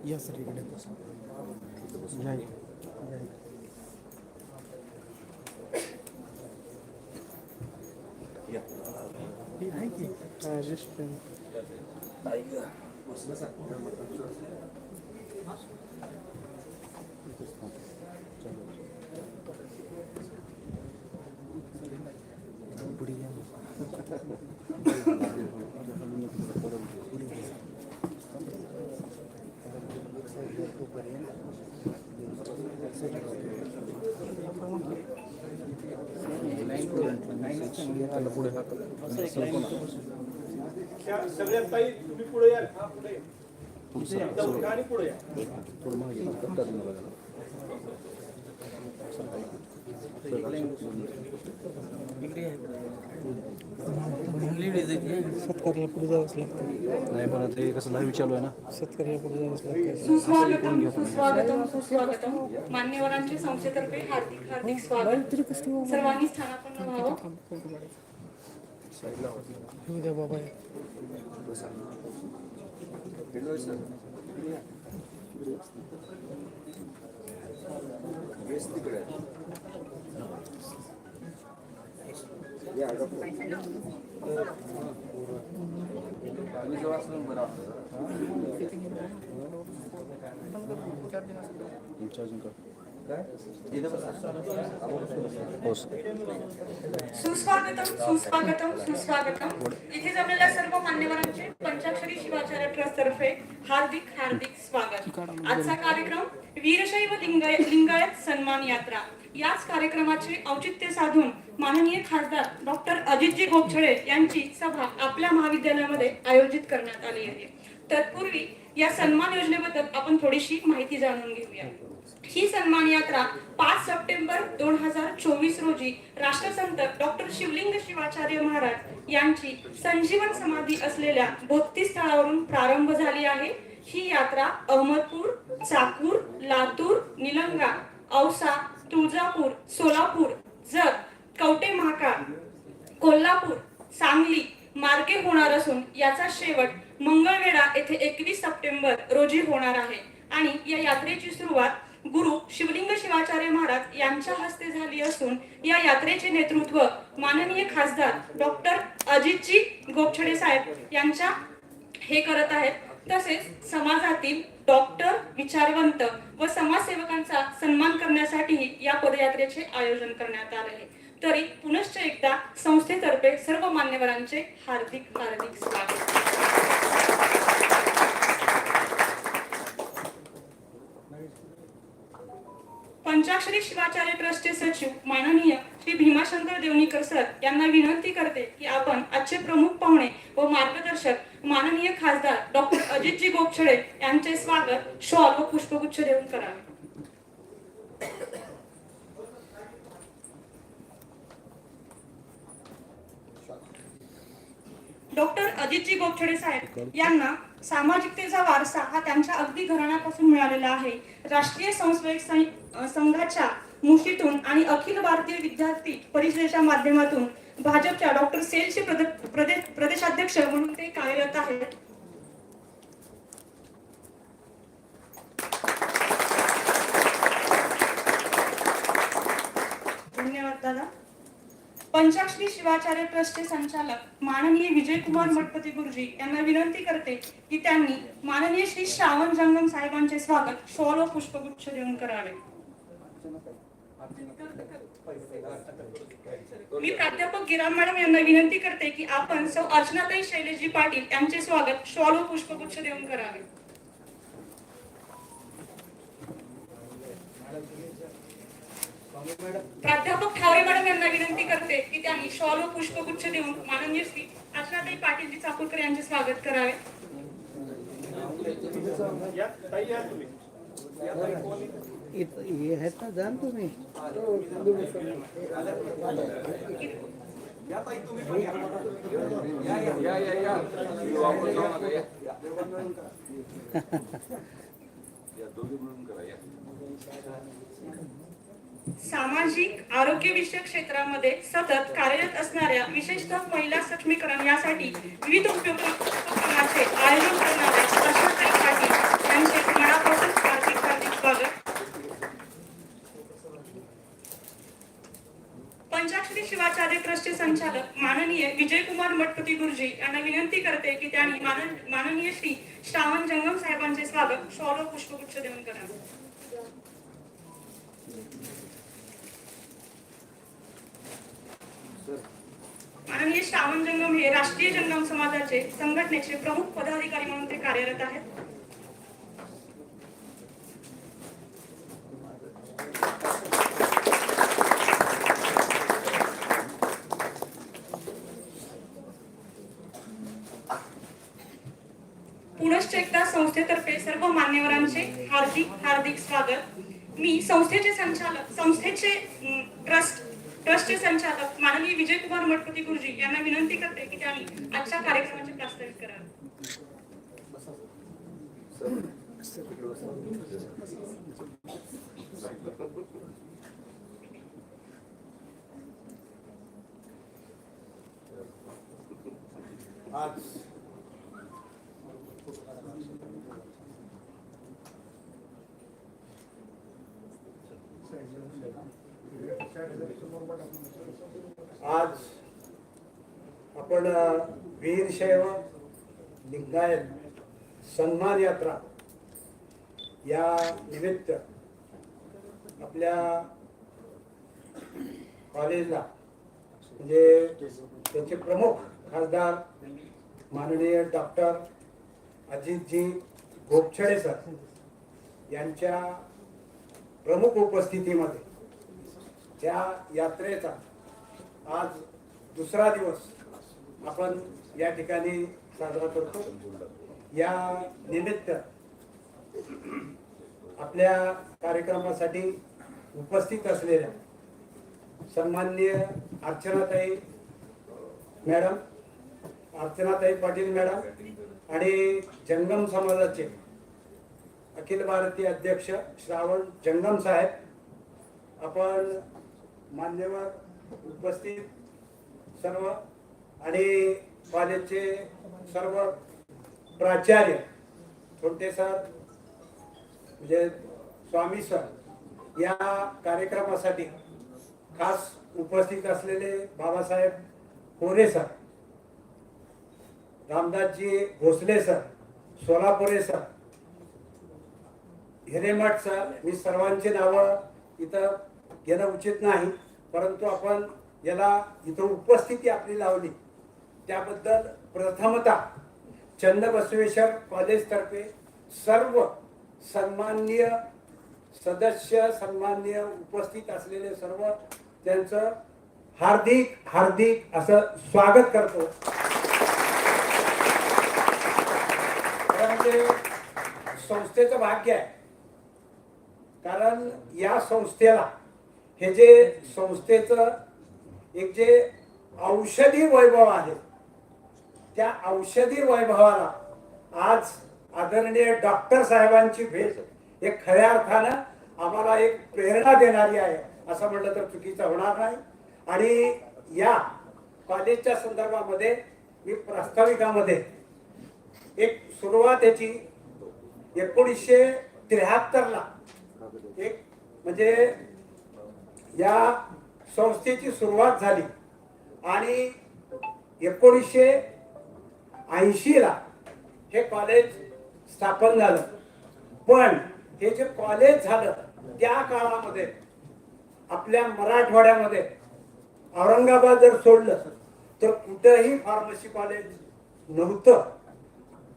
या सर इकडे आहे की सगळ्यात ताई तुम्ही पुढे या. पुढे पुढे या. सत्कारला पुढे जावंच लागतं. नाही पण ते कसं लाईव्ह चालू आहे ना. सत्कारला पुढे जावंच लागतं. सुस्वागतम सुस्वागतम सुस्वागतम. मान्यवरांच्या संस्थेतर्फे हार्दिक हार्दिक स्वागत. सर्वांनी स्थानापन्न व्हावं. उद्या बाबा सुस्वागतम सुस्वागतम सुस्वागतम. इथे जमलेल्या सर्व मान्यवरांचे पंचाक्षरी शिवाचार्य ट्रस्ट तर्फे हार्दिक हार्दिक स्वागत. आजचा कार्यक्रम वीरशैव लिंगायत सन्मान यात्रा. याच कार्यक्रमाचे औचित्य साधून माननीय खासदार डॉक्टर अजितजी गोपछडे यांची सभा आपल्या महाविद्यालयामध्ये आयोजित करण्यात आली आहे. तत्पूर्वी या सन्मान योजनेबद्दल आपण थोडीशी माहिती जाणून घेऊया. ही सन्मान यात्रा 5 सप्टेंबर 2024 रोजी राष्ट्रसंत डॉक्टर शिवलिंग शिवाचार्य महाराज यांची संजीवन समाधी असलेल्या भक्ती स्थळावरून प्रारंभ झाली आहे. ही यात्रा अहमदपूर, चाकूर, लातूर, निलंगा, औसा, तुळजापूर, सोलापूर, जत, कवठे महाकाळ, कोल्हापूर, सांगली मार्गे होणार असून याचा शेवट मंगळवेढा येथे 21 सप्टेंबर रोजी होणार आहे. आणि या यात्रेची सुरुवात गुरु शिवलिंग शिवाचार्य महाराज यांच्या हस्ते झाली असून या यात्रेचे नेतृत्व माननीय खासदार डॉक्टर अजितजी गोपछडे साहेब यांच्या हे करत आहेत. तसेच समाजातील डॉक्टर, विचारवंत व समाजसेवकांचा सन्मान करण्यासाठी या पदयात्रेचे आयोजन करण्यात आले आहे. तरी पुनश्च एकदा संस्थेतर्फे सर्व मान्यवरांचे हार्दिक हार्दिक स्वागत. पंचाक्षरी शिवाचार्य ट्रस्टचे सचिव माननीय श्री भीमाशंकर देवणीकर सर यांना विनंती करते की आपण आजचे प्रमुख पाहुणे व मार्गदर्शक माननीय खासदार डॉक्टर अजितजी गोपछडे यांचे स्वागत शॉल व पुष्पगुच्छ देऊन करावे. डॉक्टर अजितजी गोपछडे साहेब यांना सामाजिकतेचा वारसा हा त्यांच्या अगदी घराण्यापासून मिळालेला आहे. राष्ट्रीय स्वयंसेवक संघाच्या मुशीतून आणि अखिल भारतीय विद्यार्थी परिषदेच्या माध्यमातून भाजपच्या डॉक्टर सेलचे प्रदेशाध्यक्ष म्हणून ते कार्यरत आहेत. धन्यवाद दादा. पंचाक्षरी शिवाचार्य ट्रस्टचे संचालक माननीय विजयकुमार मठपती गुरुजी यांना विनंती करते की त्यांनी माननीय श्री श्रावण जंगम साहेबांचे स्वागत शॉल व पुष्पगुच्छ देऊन करावे. मी प्राध्यापक गिराम मॅडम यांना विनंती करते की आपण सौ अर्चनाताई शैलेशजी पाटील यांचे स्वागत शॉल व पुष्पगुच्छ देऊन करावे. प्राध्यापक ठावरे मॅडम यांना विनंती करते की त्यांनी शॉल व पुष्पगुच्छ देऊन माननीय श्री अर्चनाताई पाटीलजी चाकूरकर यांचे स्वागत करावे. ये है ना जान तुम्ही सामाजिक आरोग्यविषयक क्षेत्रामध्ये सतत कार्यरत असणाऱ्या विशेषतः महिला सक्षमीकरण यासाठी विविध उपक्रमाचे आयोजन करणाऱ्या आशाताई पाटील यांचे मनापासून हार्दिक स्वागत. पंचाक्षरी शिवाचार्य ट्रस्टचे संचालक माननीय विजयकुमार मठपती गुरुजी यांना विनंती करते की त्यांनी माननीय श्री श्रावण जंगम साहेबांचे स्वागत शॉल पुष्पगुच्छ देऊन करावे. माननीय श्रावण जंगम हे राष्ट्रीय जंगम समाजाचे संघटनेचे प्रमुख पदाधिकारी म्हणून ते कार्यरत आहेत. पुनश्च एकदा संस्थेतर्फे सर्व मान्यवरांचे हार्दिक स्वागत. मी संस्थेचे ट्रस्टचे संचालक माननीय विजयकुमार मठपती गुरुजी यांना विनंती करते की त्यांनी आजच्या कार्यक्रमाचे प्रास्ताविक करावे. आज आपण वीरशैव लिंगायत सन्मान यात्रा या निमित्त आपल्या कॉलेजला म्हणजे त्याचे प्रमुख खासदार माननीय डॉक्टर अजितजी गोपछडे सर यांच्या प्रमुख उपस्थितीमध्ये त्या यात्रेचा आज दुसरा दिवस आपण या ठिकाणी साजरा करतो. या निमित्त आपल्या कार्यक्रमासाठी उपस्थित असलेल्या सन्माननीय अर्चनाताई पाटील मॅडम आणि जंगम समाजाचे अखिल भारतीय अध्यक्ष श्रावण जंगम साहेब, आपण मान्यवर उपस्थित सर्व आणि कॉलेजचे सर्व प्राचार्य, छोटे सर म्हणजे स्वामी सर, या कार्यक्रमासाठी खास उपस्थित असलेले Babasaheb Kore sir, Ramdasji Bhosale sir, Solapure sir, Hiremath sir, मी सर्वांची नावं इथं घेणं उचित नाही, परंतु आपण याला इथं उपस्थिती आपली लावली त्याबद्दल प्रथमतः चन्नबसवेश्वर कॉलेज तर्फे सर्व सन्माननीय सदस्य, सन्माननीय उपस्थित असलेले सर्व त्यांचं हार्दिक असं स्वागत करतो. म्हणजे संस्थेचं भाग्य आहे, कारण या संस्थेला हे जे संस्थेचं एक जे औषधी वैभव आहे त्या औषधी वैभवाला आज आदरणीय डॉक्टर साहेबांची भेट एक खऱ्या अर्थानं आम्हाला एक प्रेरणा देणारी आहे असं म्हटलं तर चुकीचं होणार नाही. आणि या कॉलेजच्या संदर्भामध्ये मी प्रास्ताविकामध्ये एक सुरुवात याची 1973 ला एक म्हणजे या संस्थेची सुरुवात झाली आणि 1980 ला हे कॉलेज स्थापन झालं. पण हे जे कॉलेज झालं त्या काळामध्ये आपल्या मराठवाड्यामध्ये औरंगाबाद जर सोडलं तर कुठेही फार्मसी कॉलेज नव्हतं.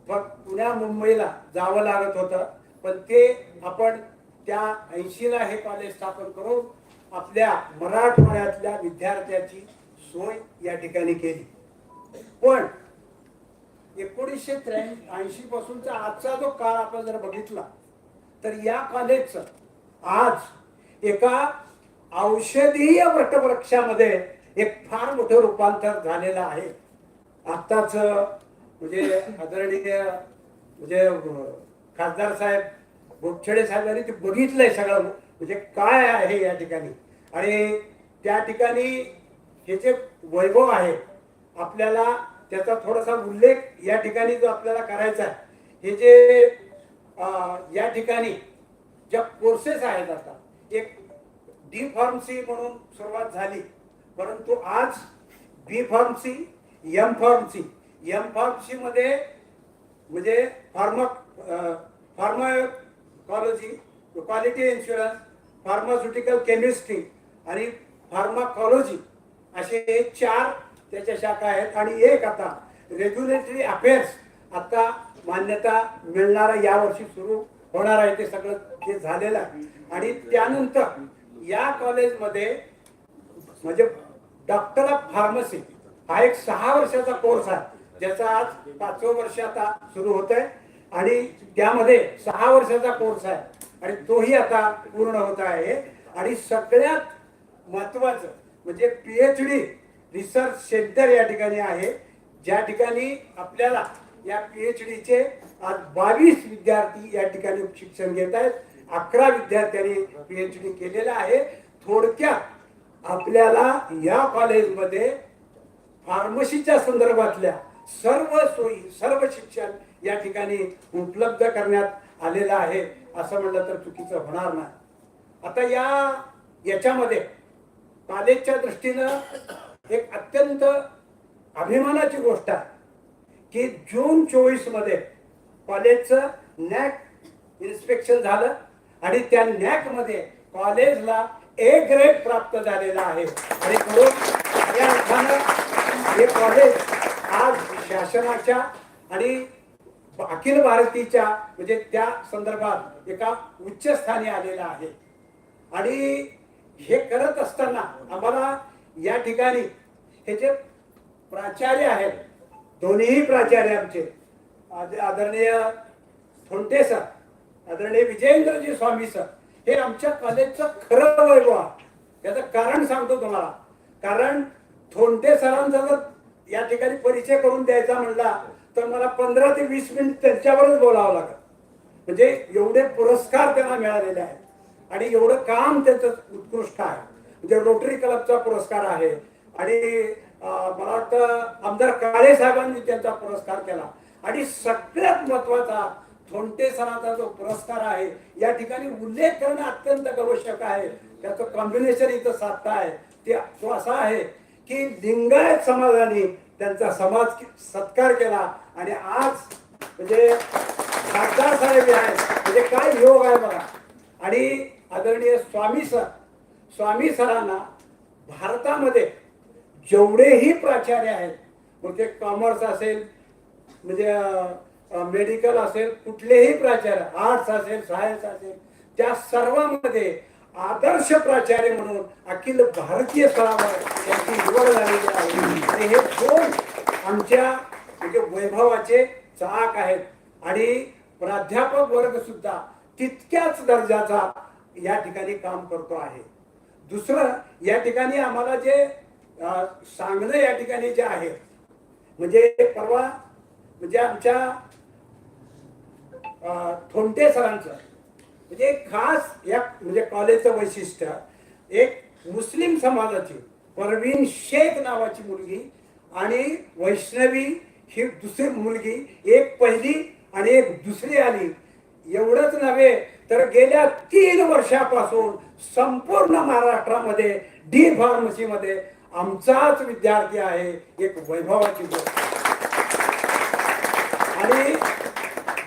फक्त पुण्या मुंबईला जावं लागत होतं. पण ते आपण त्या 80 ला हे कॉलेज स्थापन करून आपल्या मराठवाड्यातल्या विद्यार्थ्याची सोय या ठिकाणी केली. पण 1983 पासूनचा आजचा जो काळ आपण जर बघितला तर या कॉलेजचं आज एका औषधीय वटवृक्षामध्ये एक फार मोठं रूपांतर झालेलं आहे. आत्ताच म्हणजे आदरणीय म्हणजे खासदार साहेब गोपछडे साहेबांनी ते बघितलंय सगळं म्हणजे काय आहे या ठिकाणी, आणि त्या ठिकाणी हे जे वैभव आहे आपल्याला त्याचा थोडासा उल्लेख या ठिकाणी जो आपल्याला करायचा आहे. हे जे या ठिकाणी ज्या कोर्सेस आहेत, आता एक डी फार्मसी म्हणून सुरुवात झाली, परंतु आज बी फार्मसी, एम फार्मसी मध्ये म्हणजे फार्माकॉलॉजी, क्वालिटी इन्शुरन्स, फार्मास्युटिकल केमिस्ट्री आणि फार्माकॉलॉजी असे 4 त्याच्या शाखा आहेत. आणि एक आता रेग्युलेटरी अफेअर्स आता मान्यता मिळणारा यावर्षी सुरू होणार आहे. ते सगळं ते झालेलं आहे. आणि त्यानंतर या कॉलेजमध्ये म्हणजे डॉक्टर ऑफ फार्मसी हा एक 6 वर्षाचा कोर्स आहे, ज्याचा आज 5वं वर्ष आता सुरू होत आहे. आणि त्यामध्ये 6 वर्षाचा कोर्स आहे आणि तोही आता पूर्ण होत आहे. आणि सगळ्यात महत्वाचं म्हणजे PhD रिसर्च सेंटर या ठिकाणी आहे, ज्या ठिकाणी आपल्याला या PhDचे आज 22 विद्यार्थी या ठिकाणी शिक्षण घेत आहेत. 11 विद्यार्थ्यांनी PhD केलेला आहे. थोडक्यात आपल्याला या कॉलेजमध्ये फार्मसीच्या संदर्भातल्या सर्व सोयी, सर्व शिक्षण या ठिकाणी उपलब्ध करण्यात आलेलं आहे, असं म्हणलं तर चुकीचं होणार नाही. आता याच्यामध्ये कॉलेजच्या दृष्टीनं एक अत्यंत अभिमानाची गोष्ट आहे की जून 24 मध्ये कॉलेजचं नॅक इन्स्पेक्शन झालं आणि त्या नॅक मध्ये कॉलेजला A ग्रेड प्राप्त झालेला आहे. आणि म्हणून या अर्थानं हे कॉलेज आज शासनाच्या आणि अखिल भारतीच्या म्हणजे त्या संदर्भात एका उच्च स्थानी आलेला आहे. आणि हे करत असताना आम्हाला या ठिकाणी हे जे प्राचार्य आहेत, दोन्ही प्राचार्य आमचे आदरणीय थोंटे सर, आदरणीय विजयेंद्रजी स्वामी सर, हे आमच्या कॉलेजचं खरं वैभव आहे. याचं कारण सांगतो तुम्हाला. कारण थोंटे सरांचा जर या ठिकाणी परिचय करून द्यायचा म्हणला तर मला 15 ते 20 मिनिट त्यांच्यावरच बोलावं लागत. म्हणजे एवढे पुरस्कार त्यांना मिळालेले आहेत आणि एवढं काम त्यांचं उत्कृष्ट आहे. म्हणजे रोटरी क्लबचा पुरस्कार आहे आणि मला वाटतं आमदार काळे साहेबांनी त्यांचा पुरस्कार केला. आणि सगळ्यात महत्वाचा थोंटे सरांचा जो पुरस्कार आहे या ठिकाणी उल्लेख करणं अत्यंत आवश्यक आहे. त्याचं कॉम्बिनेशन इथं साधता आहे तो असा आहे की लिंगायत समाजाने त्यांचा सत्कार केला आणि आज म्हणजे खासदार साहेब आहेत, म्हणजे काय योग आहे बघा. आणि आदरणीय स्वामी सरांना भारतामध्ये जेवढेही प्राचार्य आहेत, मग ते कॉमर्स असेल म्हणजे मेडिकल असेल, कुठलेही प्राचार्य, आर्ट्स असेल, सायन्स असेल, त्या सर्वांमध्ये आदर्श प्राचार्य म्हणून अखिल भारतीय स्तरावर यांची निवड झालेली आहे. आणि हे 2 आमच्या म्हणजे वैभवाचे चाक आहेत. आणि प्राध्यापक वर्ग सुद्धा तितक्याच दर्जाचा या ठिकाणी काम करतो आहे. दुसरं या ठिकाणी आम्हाला जे सांगणं या ठिकाणी जे आहे म्हणजे परवा म्हणजे आमच्या थोंटे सरांचं म्हणजे खास या म्हणजे कॉलेजचं वैशिष्ट्य, एक मुस्लिम समाजाची परवीन शेख नावाची मुलगी आणि वैष्णवी ही दुसरी मुलगी, एक पहिली आणि एक दुसरी आली. एवढंच नव्हे तर गेल्या 3 वर्षापासून संपूर्ण महाराष्ट्रामध्ये डी फार्मसी मध्ये आमचाच विद्यार्थी आहे. एक वैभवाची गोष्ट. आणि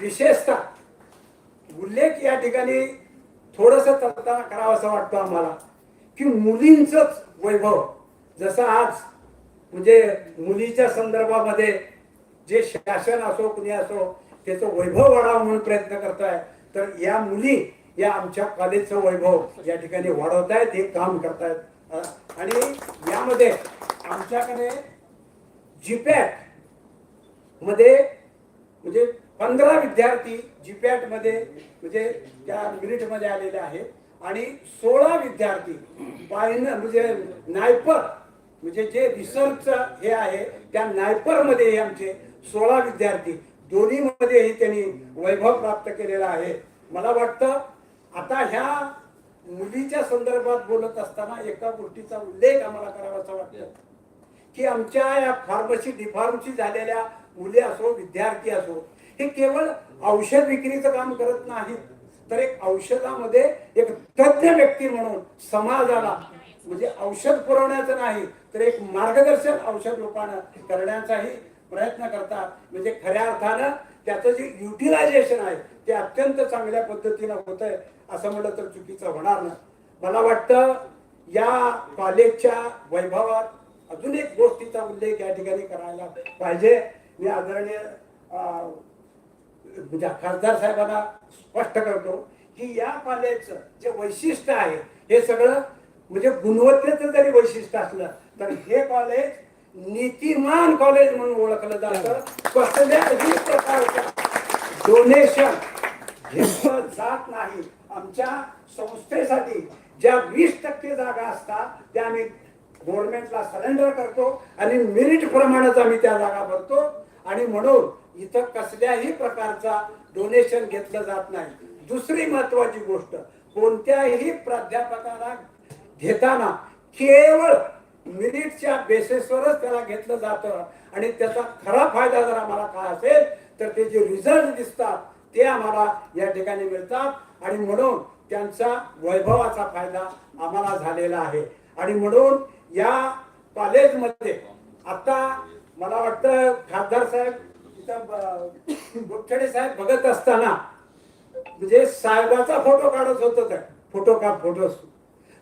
विशेषतः उल्लेख या ठिकाणी थोडस करावं असं वाटतं आम्हाला की मुलींचंच वैभव, जसं आज म्हणजे मुलीच्या संदर्भामध्ये जे शासन असो कुणी असो त्याचं वैभव वाढावं म्हणून प्रयत्न करतोय, तर या मुली या आमच्या कॉलेजचं वैभव या ठिकाणी वाढवत आहेत, हे काम करतायत. आणि यामध्ये आमच्याकडे जीपॅट मध्ये म्हणजे 15 विद्यार्थी जीपॅट मध्ये म्हणजे त्या मिनिट मध्ये आलेले आहेत आणि 16 विद्यार्थी म्हणजे नायपर म्हणजे जे रिसर्च हे आहे त्या नायपर मध्ये आमचे 16 विद्यार्थी दोन्ही मध्येही त्यांनी वैभव प्राप्त केलेला आहे. मला वाटतं आता ह्या मुलीच्या संदर्भात बोलत असताना एका गोष्टीचा उल्लेख आम्हाला करावासा वाटतो की आमच्या या फार्मसी डिफार्मसी झालेल्या मुली असो विद्यार्थी असो हे केवळ औषध विक्रीचं काम करत नाहीत, तर एक औषधामध्ये एक तज्ञ व्यक्ती म्हणून समाजाला म्हणजे औषध पुरवण्याचं नाही तर एक मार्गदर्शन औषध लोकांना करण्याचाही प्रयत्न करतात. म्हणजे खऱ्या अर्थानं त्याचं जे युटिलायझेशन आहे ते अत्यंत चांगल्या पद्धतीनं होत आहे असं म्हटलं तर चुकीचं होणार नाही. मला वाटतं या कॉलेजच्या वैभवात अजून एक गोष्टीचा उल्लेख या ठिकाणी करायला पाहिजे. मी आदरणीय म्हणजे खासदार साहेबांना स्पष्ट करतो की या कॉलेजचं जे वैशिष्ट्य आहे हे सगळं म्हणजे गुणवत्तेचं जरी वैशिष्ट्य असलं तर हे कॉलेज नीतिमान कॉलेज म्हणून ओळखलं जातं. कसल्याही प्रकारचं डोनेशन घेतलं जात नाही. आमच्या संस्थेसाठी ज्या 20% जागा असतात त्या आम्ही गव्हर्नमेंटला सरेंडर करतो आणि मेरिट प्रमाणेच आम्ही त्या जागा भरतो आणि म्हणून इथं कसल्याही प्रकारचा डोनेशन घेतलं जात नाही. दुसरी महत्वाची गोष्ट, कोणत्याही प्राध्यापकाला घेताना केवळ मेरिटच्या बेसिसवरच त्याला घेतलं जातं आणि त्याचा खरा फायदा जर आम्हाला काय असेल तर ते जे रिझल्ट दिसतात ते आम्हाला या ठिकाणी मिळतात आणि म्हणून त्यांचा वैभवाचा फायदा आम्हाला झालेला आहे. आणि म्हणून या कॉलेजमध्ये आता मला वाटतं खासदार साहेब इथं गोपछडे साहेब बघत असताना म्हणजे साहेबाचा फोटो काढत होत फोटो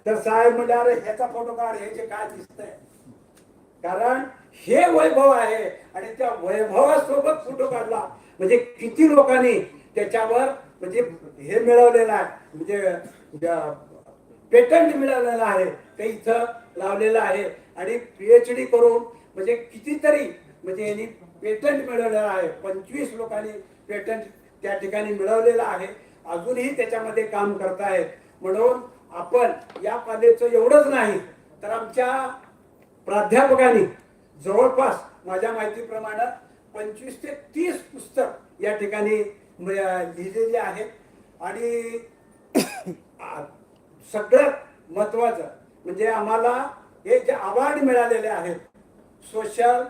तर साहेब म्हणजे अरे ह्याचा फोटो काढ, हे जे काय दिसतंय कारण हे वैभव आहे आणि त्या वैभवासोबत फोटो काढला म्हणजे किती लोकांनी त्याच्यावर म्हणजे हे मिळवलेलं आहे म्हणजे पेटंट मिळवलेलं आहे ते इथं लावलेलं आहे आणि PhD करून म्हणजे कितीतरी म्हणजे यांनी पेटंट मिळवलेलं आहे. 25 लोकांनी पेटंट त्या ठिकाणी मिळवलेलं आहे. अजूनही त्याच्यामध्ये काम करतायत. म्हणून आपण या कॉलेजचं एवढंच नाही तर आमच्या प्राध्यापकांनी जवळपास माझ्या माहितीप्रमाणे 25 ते 30 पुस्तक या ठिकाणी लिहिलेली आहेत. आणि सगळ्यात महत्वाचं म्हणजे आम्हाला हे जे अवॉर्ड मिळालेले आहेत सोशल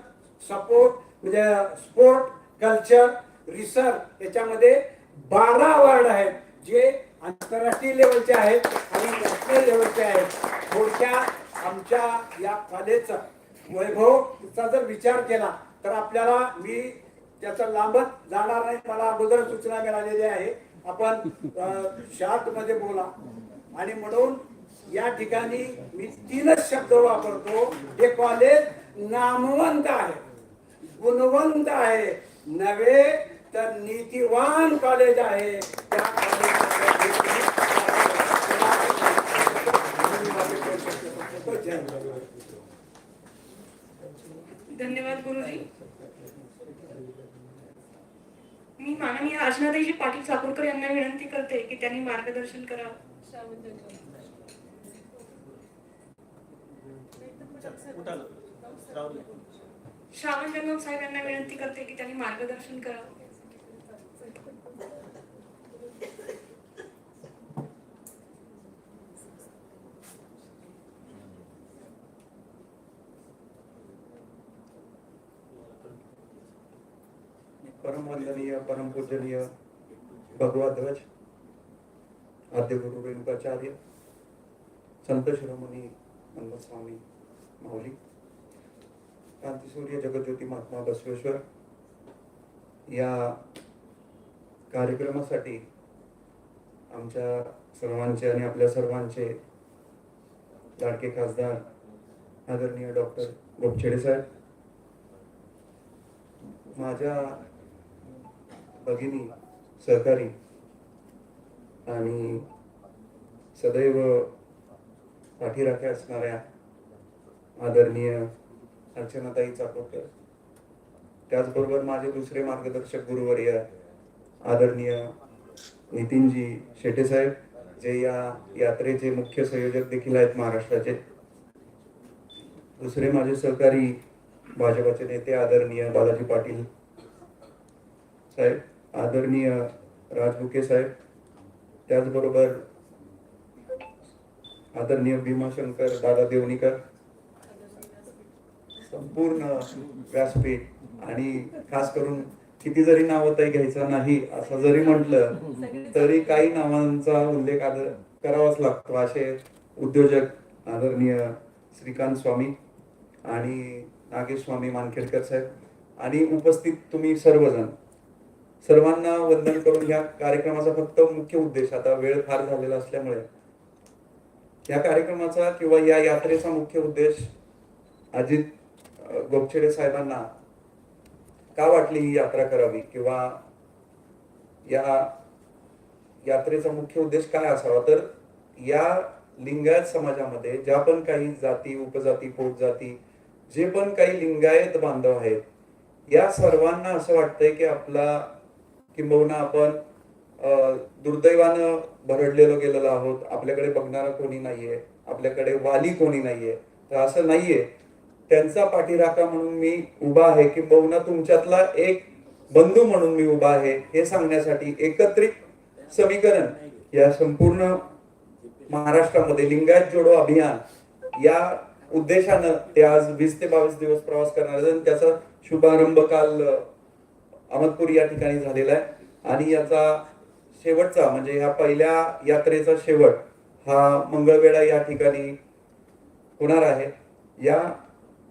सपोर्ट म्हणजे स्पोर्ट कल्चर रिसर्च याच्यामध्ये 12 अवॉर्ड आहेत जे आंतरराष्ट्रीय लेवलचे आहेत आणि नॅशनल लेवलचे आहेत. थोडक्यात आमच्या या कॉलेजचा वैभवचा जर विचार केला तर आपल्याला मी त्याचं लांबत जाणार नाही. मला अगोदर सूचना मिळालेली आहे आपण शार्ट मध्ये बोला आणि म्हणून या ठिकाणी मी 3च शब्द वापरतो. हे कॉलेज नामवंत आहे, गुणवंत आहे नव्हे तर नीतिवान कॉलेज आहे. त्या धन्यवाद गुरुजी. मी माननीय अर्चनाताई पाटील चाकूरकर यांना विनंती करते की त्यांनी मार्गदर्शन करावं. श्रावण जन्म साहेब यांना विनंती करते की त्यांनी मार्गदर्शन करावं. परम वंदनीय परम पूजनीय भगवा ध्वज आद्य गुरु रेणुकाचार्य संत शिरोमणी नंद स्वामी माऊली क्रांतीसूर्य जगज्योती महात्मा बसवेश्वर या कार्यक्रमासाठी आमच्या सर्वांचे आणि आपल्या सर्वांचे लाडके खासदार आदरणीय डॉक्टर गोपछडे साहेब, माझ्या भगिनी सहकारी आणि सदैव पाठीराख्या असणाऱ्या आदरणीय अर्चनाताई चाकूरकर, त्याचबरोबर माझे दुसरे मार्गदर्शक गुरुवर्य आदरणीय नितीनजी शेटे साहेब, जे या यात्रेचे मुख्य संयोजक देखील आहेत महाराष्ट्राचे, दुसरे माझे सहकारी भाजपाचे नेते आदरणीय बालाजी पाटील साहेब, आदरणीय राजबुके साहेब, त्याचबरोबर आदरणीय भीमाशंकर दादा देवणीकर, संपूर्ण व्यासपीठ आणि खास करून किती जरी नावं ताई घ्यायचं नाही असं जरी म्हटलं तरी काही नावांचा उल्लेख करावाच लागतो. असे उद्योजक आदरणीय श्रीकांत स्वामी आणि नागेश स्वामी मानखेडकर साहेब आणि उपस्थित तुम्ही सर्वजण, सर्वांना वंदन करून या कार्यक्रमाचा फक्त मुख्य उद्देश, आता वेळ फार झालेला असल्यामुळे या कार्यक्रमाचा किंवा या यात्रेचा मुख्य उद्देश अजित गोपछडे साहेबांना का वाटली ही यात्रा करावी किंवा या यात्रेचा मुख्य उद्देश काय असावा, तर या लिंगायत समाजामध्ये ज्या पण काही जाती, उपजाती, पोटजाती, जे पण काही लिंगायत बांधव आहेत, या सर्वांना असं वाटतंय की आपला किंबहुना आपण दुर्दैवानं भरडलेलो गेलेलो आहोत, आपल्याकडे बघणारा कोणी नाहीये, आपल्याकडे वाली कोणी नाहीये. तर असं नाहीये, त्यांचा पाठीराखा म्हणून मी उभा आहे, किंबहुना तुमच्यातला एक बंधू म्हणून मी उभा आहे, हे सांगण्यासाठी एकत्रित समीकरण या संपूर्ण महाराष्ट्रामध्ये लिंगायत जोडो अभियान या उद्देशानं ते आज 20 ते 22 दिवस प्रवास करणार आहेत. त्याचा शुभारंभ काल अहमदपूर या ठिकाणी झालेला आहे आणि याचा शेवटचा म्हणजे ह्या पहिल्या यात्रेचा शेवट हा मंगळवेढा या ठिकाणी होणार आहे. या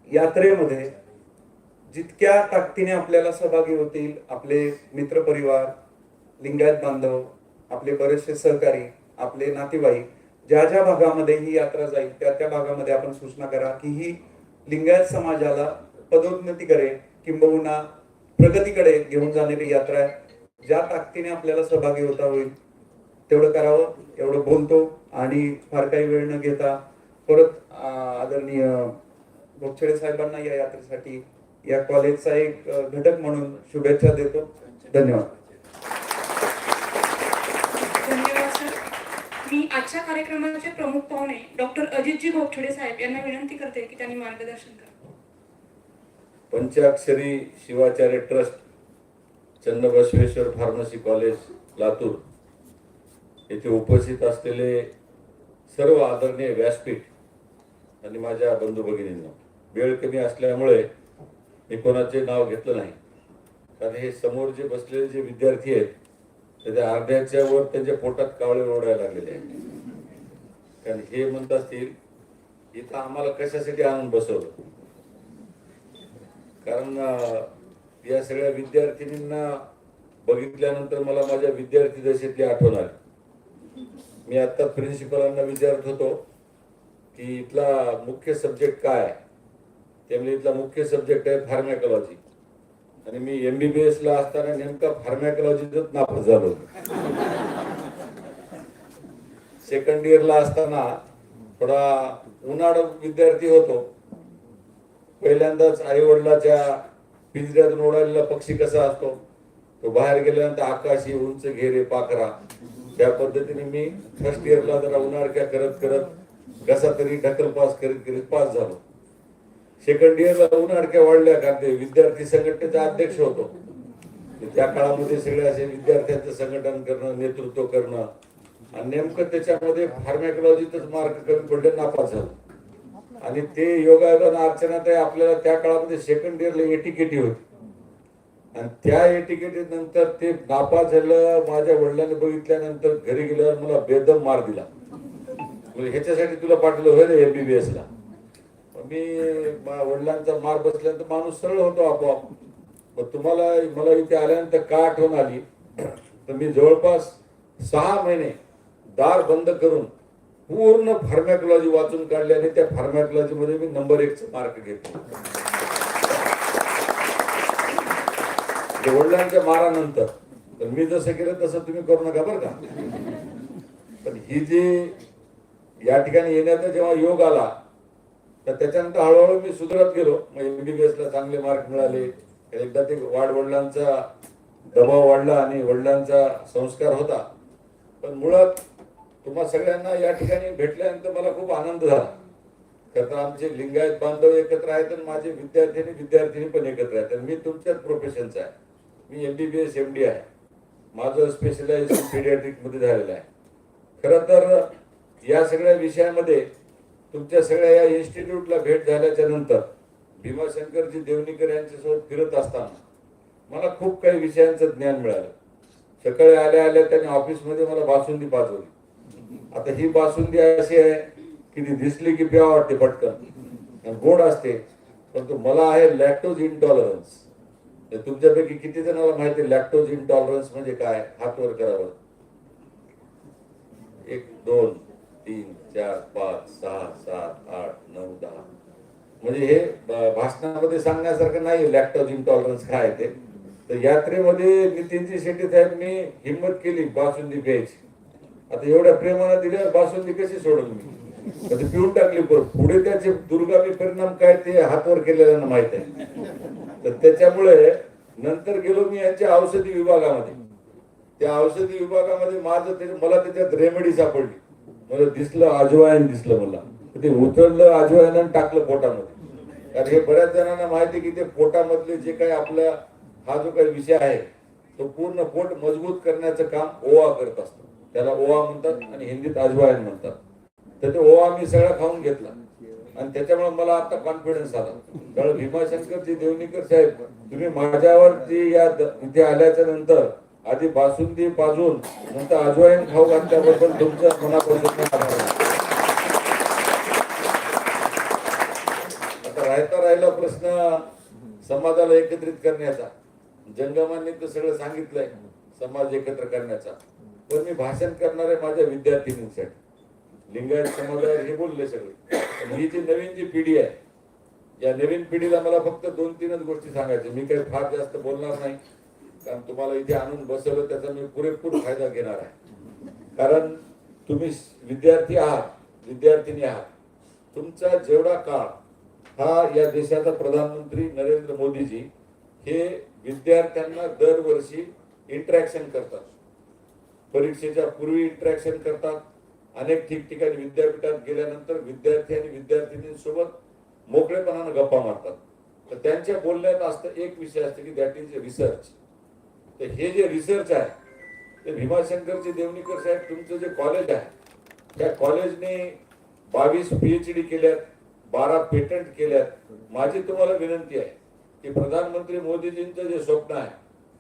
यात्रेमध्ये जितक्या ताकदीने आपल्याला सहभागी होतील आपले मित्रपरिवार, लिंगायत बांधव, आपले बरेचसे सहकारी, आपले नातेवाईक, ज्या ज्या भागामध्ये ही यात्रा जाईल त्या त्या भागामध्ये आपण सूचना करा की ही लिंगायत समाजाला पदोन्नती करेल किंबहुना प्रगतीकडे घेऊन जाणारी यात्रा आहे. ज्या ताकदीने आपल्याला सहभागी होता होईल तेवढं करावं, एवढं बोलतो आणि फार काही वेळ न घेता परत आदरणीय गोपछडे साहेबांना या यात्रेसाठी या कॉलेजचा एक घटक म्हणून शुभेच्छा देतो. धन्यवाद. धन्यवाद सर. मी आजच्या कार्यक्रमाचे प्रमुख पाहुणे डॉक्टर अजितजी गोपछडे साहेब यांना विनंती करते की त्यांनी मार्गदर्शन करावे. Panchakshari Shivacharya trust, Channabasaveshwar pharmacy college, Latur येथे उपस्थित असलेले सर्व आदरणीय व्यासपीठ आणि माझ्या बंधू भगिनींना, वेळ कमी असल्यामुळे मी कोणाचे नाव घेतलं नाही, कारण हे समोर जे बसलेले जे विद्यार्थी आहेत त्याच्या अर्ध्याच्या वर त्यांच्या पोटात कावळे ओरडायला लागलेले आहेत. कारण हे म्हणत असतील इथं आम्हाला कशासाठी आणून बसवलं, कारण या सगळ्या विद्यार्थिनींना बघितल्यानंतर मला माझ्या विद्यार्थी दशेतली आठवण आली. मी आता प्रिन्सिपलांना विचारत होतो की इथला मुख्य सब्जेक्ट काय आहे, त्यामुळे इथला मुख्य सब्जेक्ट आहे फार्मॅकॉलॉजी, आणि मी MBBS ला असताना नेमका फार्मॅकॉलॉजीतच नापास झालो. सेकंड इयरला असताना थोडा उन्हाळ विद्यार्थी होतो. पहिल्यांदाच आई वडिलाच्या पिंजऱ्यातून उडालेला पक्षी कसा असतो, तो बाहेर गेल्यानंतर आकाशी उंच घेरे पाखरा, त्या पद्धतीने मी फर्स्ट इयरला जरा उन्हाळक्या करत करत कसा तरी ढकल पास करीत करीत पास झालो. सेकंड इयरला उन्हाळक्या वाढल्या, कारण ते विद्यार्थी संघटनेचा अध्यक्ष होतो. त्या काळामध्ये सगळे असे विद्यार्थ्यांचं संघटन करणं, नेतृत्व करणं, आणि नेमकं त्याच्यामध्ये फार्मॅकॉलॉजीतच मार्क कमी पडले, नापास झालो. आणि ते योगायोगानं अर्चनाताई आपल्याला त्या काळामध्ये सेकंड इयरला एटीकेटी होती, आणि त्या एटीकेटी नंतर ते नापास झालं. माझ्या वडिलांनी बघितल्यानंतर घरी गेल्यावर मला बेदम मार दिला, म्हणजे ह्याच्यासाठी तुला पाठवलं होय रे MBBS ला. मी वडिलांचा मार बसल्यानंतर माणूस सरळ होतो आपोआप. मग तुम्हाला मला इथे आल्यानंतर का आठवण आली, तर मी जवळपास 6 महिने दार बंद करून पूर्ण फार्मॅकॉलॉजी वाचून काढली, आणि त्या फार्मॅकॉलॉजी मध्ये मी नंबर 1 मार्क घेतले. वडिलांच्या मारानंतर. तर मी जसं केलं तसं तुम्ही करू नका बरं का. पण ही जी या ठिकाणी येण्याचा जेव्हा योग आला, तर त्याच्यानंतर हळूहळू मी सुधारत गेलो. मग MBBS ला चांगले मार्क मिळाले. एकदा ते वडिलांचा दबाव वाढला आणि वडिलांचा संस्कार होता. पण मुळात तुम्हा सगळ्यांना या ठिकाणी भेटल्यानंतर मला खूप आनंद झाला. तर आमचे लिंगायत बांधव एकत्र आहेत आणि माझे विद्यार्थिनी पण एकत्र आहेत. मी तुमच्याच प्रोफेशनचा आहे. मी MBBS MD आहे. माझं स्पेशलायझेशन पीडियाट्रिक मध्ये झालेलं आहे. खरं तर या सगळ्या विषयामध्ये तुमच्या सगळ्या या इन्स्टिट्यूटला भेट झाल्याच्या नंतर भीमाशंकरजी देवणीकर यांच्यासोबत फिरत असताना मला खूप काही विषयांचं ज्ञान मिळालं. सकाळी आल्या आल्या त्यांनी ऑफिसमध्ये मला बासुंदी पाजवली. आता ही बासुंदी अशी आहे की ती दिसली की प्यावं वाटते पटकन, गोड असते, परंतु मला आहे लॅक्टोज इंटॉलरन्स. तुमच्यापैकी किती जणांना माहिती आहे लॅक्टोज इंटॉलरन्स म्हणजे काय? हात वर करावं. 1 2 3 4 5 6 7 8 9 10. म्हणजे हे भाषणामध्ये सांगण्यासारखं नाही लॅक्टोज इंटॉलरन्स काय ते. तर यात्रेमध्ये नितीनजी शेट्टी साहेब मी हिंमत केली बासुंदी प्यायची. आता एवढ्या प्रेमानं दिल्यावर बासुंदी कशी सोडल मी? तर ती पिऊन टाकली. पुढे त्याचे दुर्गामी परिणाम काय ते हातवर केलेल्यांना माहित आहे. तर त्याच्यामुळे नंतर गेलो मी यांच्या औषधी विभागामध्ये. त्या औषधी विभागामध्ये मला त्याच्यात रेमेडी सापडली. मला दिसलं अजवायन दिसलं. मला ते उचललं अजवायन आणि टाकलं पोटामध्ये. कारण हे बऱ्याच जणांना माहिती की ते पोटामधले जे काही आपल्या हा जो काही विषय आहे तो पूर्ण पोट मजबूत करण्याचं काम ओवा करत असतो. त्याला ओवा म्हणतात आणि हिंदीत अजवायन म्हणतात. तर ते ओवा मी सगळा खाऊन घेतला आणि त्याच्यामुळे मला आता कॉन्फिडन्स आला. कारण भीमाशंकरजी देवणीकर साहेब तुम्ही माझ्यावरती या इथे आल्याच्या नंतर आधी बासुंदी पाजून नंतर अजवाईन खाऊ घातल्याबद्दल तुमच्या मनापासून आभार. आता राहिला प्रश्न समाजाला एकत्रित करण्याचा. जंगमांनी तर सगळं सांगितलंय समाज एकत्र करण्याचा, पण मी भाषण करणार आहे माझ्या विद्यार्थिनींसाठी. लिंगायत समाजावर हे बोलले सगळे. ही जी नवीन जी पिढी आहे या नवीन पिढीला मला फक्त 2-3च गोष्टी सांगायच्या. मी काही फार जास्त बोलणार नाही कारण तुम्हाला इथे आणून बसवलं त्याचा मी पुरेपूर फायदा घेणार आहे. कारण तुम्ही विद्यार्थी आहात, विद्यार्थिनी आहात. तुमचा जेवढा काळ हा या देशाचा प्रधानमंत्री नरेंद्र मोदीजी हे विद्यार्थ्यांना दरवर्षी इंटरॅक्शन करतात. परीक्षेच्या पूर्वी इंटरॅक्शन करतात. अनेक ठिकठिकाणी विद्यापीठात गेल्यानंतर विद्यार्थी आणि विद्यार्थिनींसोबत मोकळेपणानं गप्पा मारतात. तर त्यांच्या बोलण्यात असतं एक विषय असतो की दॅट इज रिसर्च. तर हे जे रिसर्च आहे ते भीमाशंकरजी देवणीकर साहेब तुमचं जे कॉलेज आहे त्या कॉलेजने 22 PhD केल्यात, 12 पेटंट केल्यात. माझी तुम्हाला विनंती आहे की प्रधानमंत्री मोदीजींचं जे स्वप्न आहे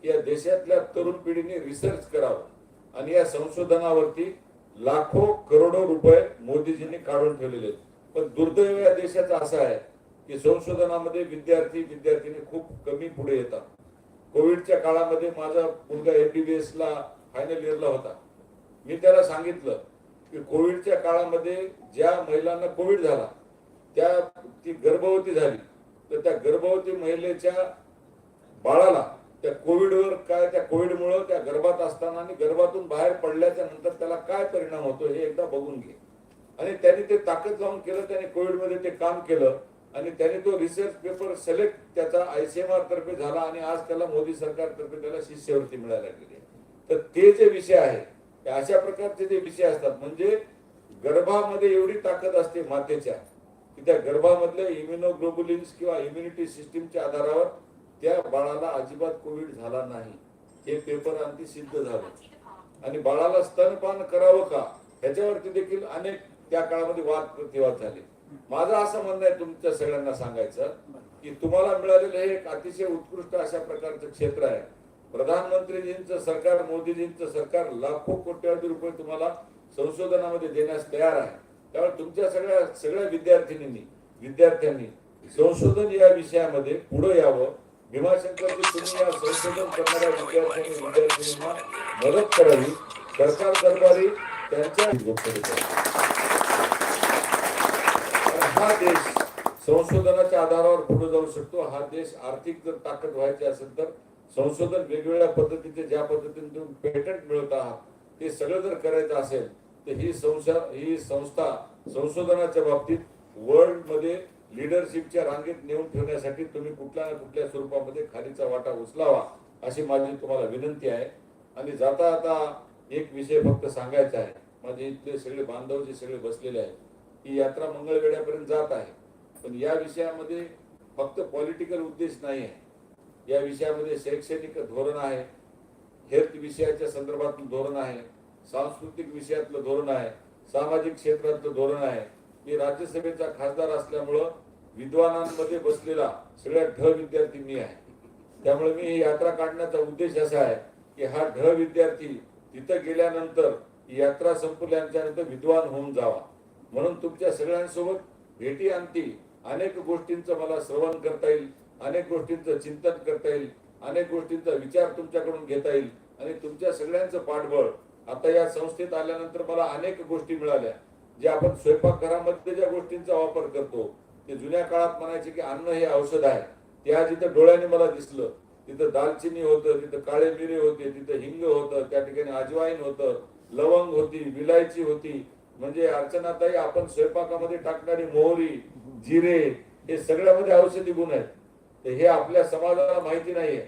की या देशातल्या तरुण पिढीने रिसर्च करावं आणि या संशोधनावरती लाखो करोडो रुपये मोदीजींनी काढून ठेवलेले आहेत. पण दुर्दैव या देशाचा असा आहे की संशोधनामध्ये विद्यार्थी खूप कमी पुढे येतात. कोविडच्या काळामध्ये माझा मुलगा MBBS ला फायनल इयरला होता. मी त्याला सांगितलं की कोविडच्या काळामध्ये ज्या महिलांना कोविड झाला ती गर्भवती झाली तर त्या गर्भवती महिलेच्या बाळाला त्या कोविडवर काय, त्या कोविडमुळे त्या गर्भात असताना आणि गर्भातून बाहेर पडल्याच्या नंतर त्याला काय परिणाम होतो हे एकदा बघून घे. आणि त्यांनी ते ताकद लावून केलं. त्याने कोविडमध्ये ते काम केलं आणि त्याने तो रिसर्च पेपर सिलेक्ट त्याचा ICMR तर्फे झाला आणि आज त्याला मोदी सरकारतर्फे त्याला शिष्यवृत्ती मिळायला गेली. तर ते जे विषय आहे अशा प्रकारचे जे विषय असतात म्हणजे गर्भामध्ये एवढी ताकद असते मातेच्या की त्या गर्भामधल्या इम्युनोग्लोबुलिन्स किंवा इम्युनिटी सिस्टीमच्या आधारावर त्या बाळाला अजिबात कोविड झाला नाही. हे पेपर आणखी सिद्ध झालं. आणि बाळाला स्तनपान करावं का ह्याच्यावरती देखील अनेक त्या काळामध्ये वाद प्रतिवाद झाले. माझं असं म्हणणं आहे तुमच्या सगळ्यांना सांगायचं की तुम्हाला मिळालेलं हे एक अतिशय उत्कृष्ट अशा प्रकारचं क्षेत्र आहे. प्रधानमंत्रीजींचं सरकार, मोदीजींचं सरकार लाखो कोट्यावधी रुपये तुम्हाला संशोधनामध्ये देण्यास तयार आहे. त्यामुळे तुमच्या सगळ्या विद्यार्थ्यांनी संशोधन या विषयामध्ये पुढे यावं. भीमाशंकरजी तुम्ही या संशोधन करणाऱ्या विद्यार्थ्यांना मदत करावी. सरकार दरबारी त्यांच्या हा देश संशोधनाच्या आधारावर पुढे जाऊ शकतो. हा देश आर्थिक जर ताकद व्हायची असेल तर संशोधन वेगवेगळ्या पद्धतीचे ज्या पद्धतीने तुम्ही पेटंट मिळवत आहात ते सगळं जर करायचं असेल तर ही संस्था संशोधनाच्या बाबतीत वर्ल्ड मध्ये लीडरशिपच्या रांगेत नेऊन ठेवण्यासाठी तुम्ही कुठल्या ना कुठल्या स्वरूपामध्ये खालीचा वाटा उचलावा अशी माझी तुम्हाला विनंती आहे. आणि जाता आता एक विषय फक्त सांगायचा आहे. माझे इथले सगळे बांधव जे सगळे बसलेले आहेत ही यात्रा मंगळवेढ्यापर्यंत जात आहे. पण या विषयामध्ये फक्त पॉलिटिकल उद्देश नाही आहे. या विषयामध्ये शैक्षणिक धोरण आहे, हेल्थ विषयाच्या संदर्भातलं धोरण आहे, सांस्कृतिक विषयातलं धोरण आहे, सामाजिक क्षेत्राचं धोरण आहे. मी राज्यसभेचा खासदार असल्यामुळं विद्वानांमध्ये बसलेला सगळ्यात ढ विद्यार्थी मी आहे. त्यामुळे मी ही यात्रा काढण्याचा उद्देश असा आहे की हा ढ विद्यार्थी तिथं गेल्यानंतर ही यात्रा संपल्यानंतर विद्वान होऊन जावा. म्हणून तुमच्या सगळ्यांसोबत भेटी अंती अनेक गोष्टींचं मला श्रवण करता येईल, अनेक गोष्टींचं चिंतन करता येईल, अनेक गोष्टींचा विचार तुमच्याकडून घेता येईल आणि तुमच्या सगळ्यांचं पाठबळ. आता या संस्थेत आल्यानंतर मला अनेक गोष्टी मिळाल्या, जे आपण स्वयंपाकघरामध्ये ज्या गोष्टींचा वापर करतो ते जुन्या काळात म्हणायचे की अन्न हे औषध आहे, ते आज इथं डोळ्याने मला दिसलं. तिथं दालचिनी होतं, तिथं काळे मिरे होते, तिथं हिंग होतं, त्या ठिकाणी अजवाईन होतं, लवंग होती, विलायची होती. म्हणजे अर्चनाताई, आपण स्वयंपाकामध्ये टाकणारी मोहरी, जिरे हे सगळ्यामध्ये औषधी गुण आहेत. तर हे आपल्या समाजाला माहिती नाहीये.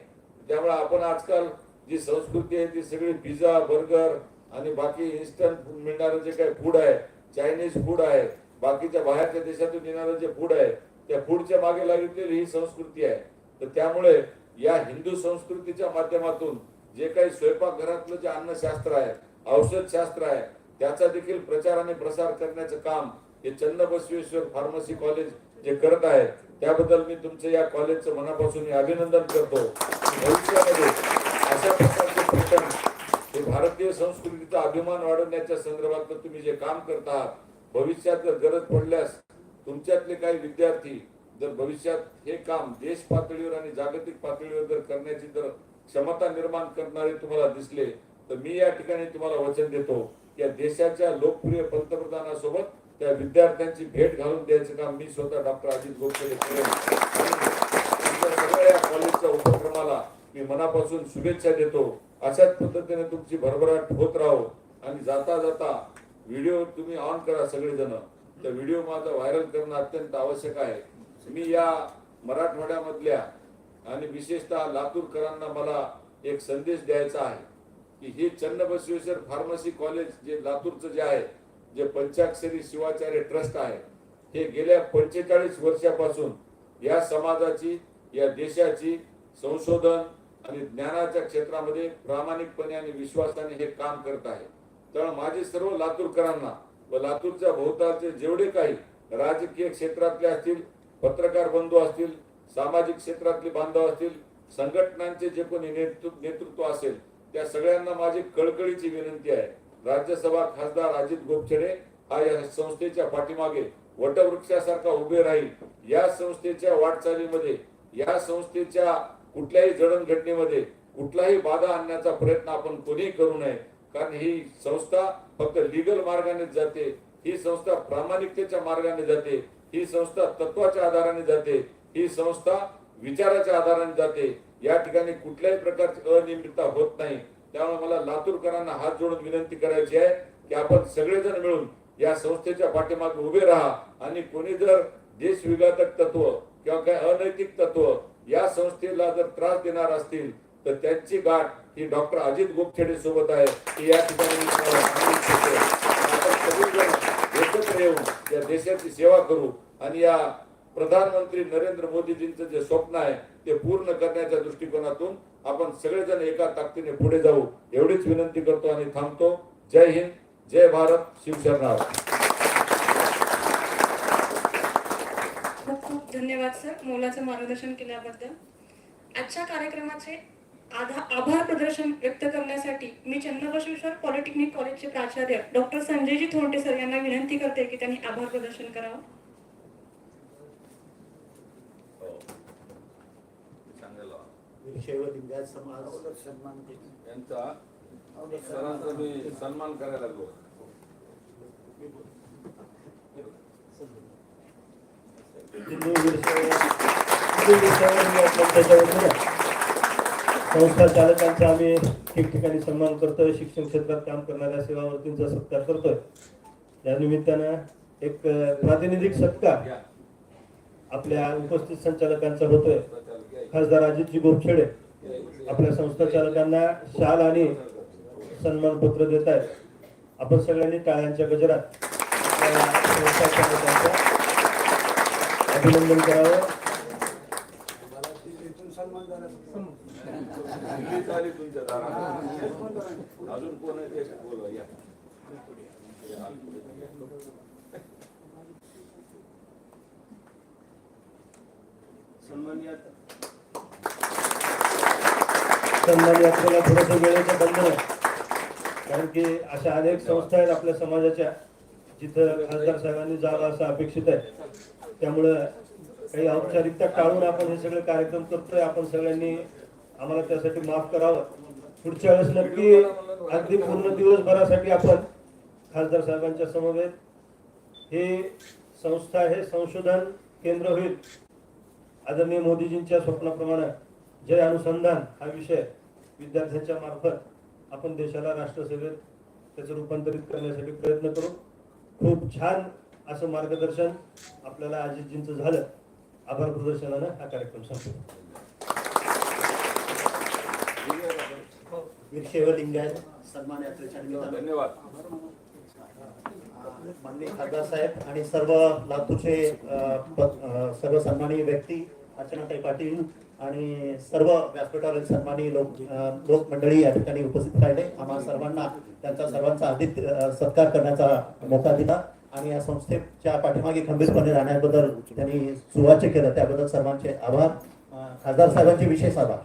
त्यामुळे आपण आजकाल जी संस्कृती आहे ती सगळी पिझ्झा, बर्गर आणि बाकी इन्स्टंट मिळणारं जे काही फूड आहे, चायनीज फूड आहे, बाकीच्या बाहेरच्या देशातून येणारं जे फूड आहे, त्या फूडच्या मागे लागलेली ही संस्कृती आहे. तर त्यामुळे या हिंदू संस्कृतीच्या माध्यमातून जे काही स्वयंपाकघरातलं जे अन्नशास्त्र आहे, औषधशास्त्र आहे, त्याचा देखील प्रचार आणि प्रसार करण्याचं काम हे चन्नबसवेश्वर फार्मसी कॉलेज जे करत आहे, त्याबद्दल मी तुमचं या कॉलेजचं मनापासून अभिनंदन करतो. भविष्यामध्ये अशा प्रकारचे प्रयत्न हे भारतीय संस्कृतीचा अभिमान वाढवण्याच्या संदर्भात तुम्ही जे काम करत आहात, भविष्यात जर गरज पडल्यास तुमच्यातले काही विद्यार्थी जर भविष्यात हे काम देश पातळीवर आणि जागतिक पातळीवर जर करण्याची जर क्षमता निर्माण करणारे तुम्हाला दिसले, तर मी या ठिकाणी तुम्हाला वचन देतो की या देशाच्या लोकप्रिय पंतप्रधानासोबत त्या विद्यार्थ्यांची भेट घालून द्यायचं काम मी स्वतः डॉक्टर अजित गोपछडे करेन. सगळ्या या कॉलेजच्या उपक्रमाला मी मनापासून शुभेच्छा देतो. अशाच पद्धतीने तुमची भरभराट होत राहो आणि जाता जाता व्हिडिओ तुम्ही ऑन करा सगळेजण. तर व्हिडिओ माझा व्हायरल करणं अत्यंत आवश्यक आहे. मी या मराठवाड्यामधल्या आणि विशेषतः लातूरकरांना मला एक संदेश द्यायचा आहे की हे चन्नबसवेश्वर फार्मसी कॉलेज जे लातूरचं जे आहे, जे पंचाक्षरी शिवाचार्य ट्रस्ट आहे, हे गेल्या 45 वर्षापासून या समाजाची, या देशाची संशोधन आणि ज्ञानाच्या क्षेत्रामध्ये प्रामाणिकपणे आणि विश्वासाने हे काम करत आहे. त्यामुळे माझे सर्व लातूरकरांना व लातूरच्या भोवतालचे जेवढे काही राजकीय क्षेत्रातले असतील, पत्रकार बंधू असतील, सामाजिक क्षेत्रातले बांधव असतील, संघटनांचे जे कोणी नेतृत्व असेल, त्या सगळ्यांना माझी कळकळीची विनंती आहे. राज्यसभा खासदार अजित गोपछडे हा या संस्थेच्या पाठीमागे वटवृक्षासारखा उभे राहील. या संस्थेच्या वाटचालीमध्ये, या संस्थेच्या कुठल्याही जडणघडणीमध्ये कुठलाही बाधा आणण्याचा प्रयत्न आपण कोणीही करू नये. कारण ही संस्था फक्त लीगल मार्गानेच जाते, ही संस्था प्रामाणिकतेच्या मार्गाने जाते, ही संस्था तत्वाच्या आधाराने जाते, ही संस्था विचाराच्या आधाराने जाते. या ठिकाणी कुठल्याही प्रकारची अनियमितता होत नाही. त्यामुळे मला लातूरकरांना हात जोडून विनंती करायची आहे की आपण सगळेजण मिळून या संस्थेच्या पाठीमागे उभे राहा आणि कोणी जर देशविघातक तत्व किंवा काही अनैतिक तत्व या संस्थेला जर त्रास देणार असतील तर त्यांची गाठ ही डॉक्टर अजित गोपछडे सोबत आहे. की या ठिकाणी आपण सगळेजण एकत्र येऊन या देशाची सेवा करू आणि या प्रधानमंत्री नरेंद्र मोदीजींचं जे स्वप्न आहे ते पूर्ण करण्याच्या दृष्टिकोनातून आपण सगळेजण एका ताकदीने पुढे जाऊ, एवढीच विनंती करतो आणि थांबतो. जय हिंद, जय भारत, शिवशरणार्थ. खूप खूप धन्यवाद सर, मोलाचं मार्गदर्शन केल्याबद्दल. आजच्या कार्यक्रमाचे आभार प्रदर्शन व्यक्त करण्यासाठी मी चन्नबसवेश्वर पॉलिटेक्निक कॉलेजचे प्राचार्य डॉक्टर संजयजी थोंटे सर यांना विनंती करते की त्यांनी आभार प्रदर्शन करावं. लिंगायत समाज सन्मान यांचा सरांचा मी सन्मान करायला लागलो. संस्था चालकांचा आम्ही ठिकठिकाणी सन्मान करतोय. शिक्षण क्षेत्रात काम करणाऱ्या सेवावर्तींचा सत्कार करतोय. या निमित्तानं एक प्रातिनिधिक सत्कार आपल्या उपस्थित संचालकांचा होतोय. खासदार अजितजी गोपछडे आपल्या संस्था चालकांना शाल आणि सन्मान पत्र देत आहेत. आपण सगळ्यांनी टाळ्यांच्या गजरात संस्था चालकांचं अभिनंदन करावं. अजून कोण आहे ते बोलवा या. सन्मान यात्रेला थोडंसं वेळेचं बंधन आहे, कारण की अशा अनेक संस्था आहेत आपल्या समाजाच्या जिथं खासदार साहेबांनी जावं असं अपेक्षित आहे. त्यामुळं काही औपचारिकता टाळून आपण हे सगळे कार्यक्रम करतोय. आपण सगळ्यांनी आम्हाला त्यासाठी माफ करावं. पुढच्या वेळेस नक्की अगदी पूर्ण दिवसभरासाठी आपण खासदार साहेबांच्या समवेत हे संस्था हे संशोधन केंद्र होईल. आदरणीय मोदीजींच्या स्वप्नाप्रमाणे जय अनुसंधान हा विषय विद्यार्थ्यांच्या मार्फत आपण देशाला राष्ट्रसेवेत त्याचं रूपांतरित करण्यासाठी प्रयत्न करू. खूप छान असं मार्गदर्शन आपल्याला अजितजींचं झालं. आभार प्रदर्शनानं हा कार्यक्रम संपला. वीरशैव लिंगायत सन्मान यात्रेच्या निमित्तानं धन्यवाद. माननीय खासदार साहेब आणि सर्व लातूरचे सर्व सन्माननीय व्यक्ती अर्चनाताई पाटील आणि सर्व व्यासपीठावरील सन्माननीय लोक मंडळी या ठिकाणी उपस्थित राहिले. आम्हा सर्वांना त्यांचा सर्वांचा अधिक सत्कार करण्याचा मौका दिला आणि या संस्थेच्या पाठीमागे खंबीरपणे राहण्याबद्दल त्यांनी सुवाच्य केलं, त्याबद्दल सर्वांचे आभार. खासदार साहेबांचे विशेष आभार.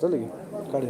चालेल की काढ